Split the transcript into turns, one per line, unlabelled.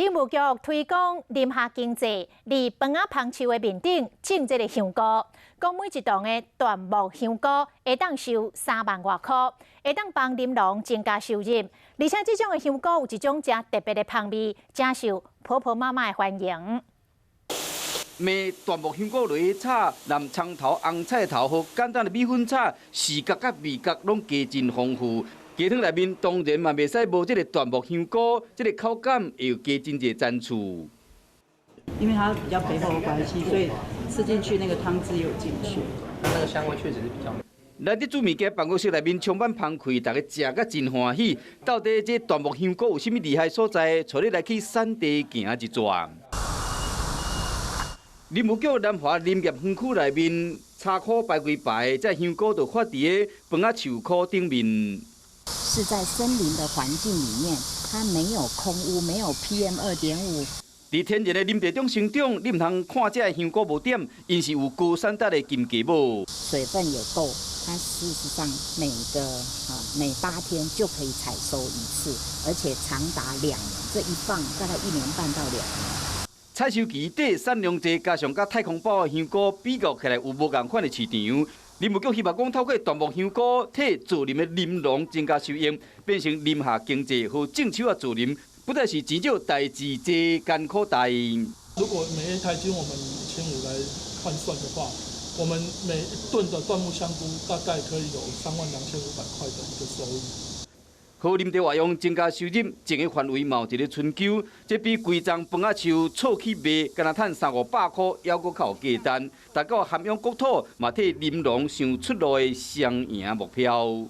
林务局推广林下经济，伫饭仔芳树的面顶种这个香菇，讲每一栋的椴木香菇会当收3万外块，会当帮林农增加收入。而且这种的香菇有一种真特别的香味，真受婆婆妈妈的欢迎。
卖椴木香菇落去炒，南葱头、红菜头和简单的米粉炒，视觉甲味觉拢加真丰富。鸡汤内面当然嘛袂使无这个椴木香菇，这个口感也有加真侪赞处。
因为它比较肥厚的关系，所以吃进去那个汤汁有进去。
那个香味确实是比较。
来伫煮物件办公室内面充满香气，大家食甲真欢喜。到底这椴木香菇有啥物厉害所在？带你来去产地行一转。林务局南华林业园区内面，茶棵排规排，这香菇就发伫个饭仔树棵顶面。
是在森林的环境里面，它没有空污，没有 PM2.5。
伫天然的林地中生长，你唔通看这香菇无点，因是有高产值的金鸡母。
水分也够，它事实上每8天就可以采收一次，而且长达2年，这一放大概1年半到2年。
采收期短，产量低，加上甲太空包的香菇比较起来有无共款的市场。林务局希望讲透过椴木香菇，替自林的林农增加收益，变成林下经济和种树啊自林，不再是钱少代志多艰苦大。
如果每1台斤我们1500来换算的话，我们每吨的椴木香菇大概可以有32500块的一个收益。
好林地活用增加收入，整个范围嘛有一个春秋，这比规丛饭仔树错起卖，敢若赚300-500块，还阁较有价值。达到涵养国土，嘛替林农想出路的双赢目标。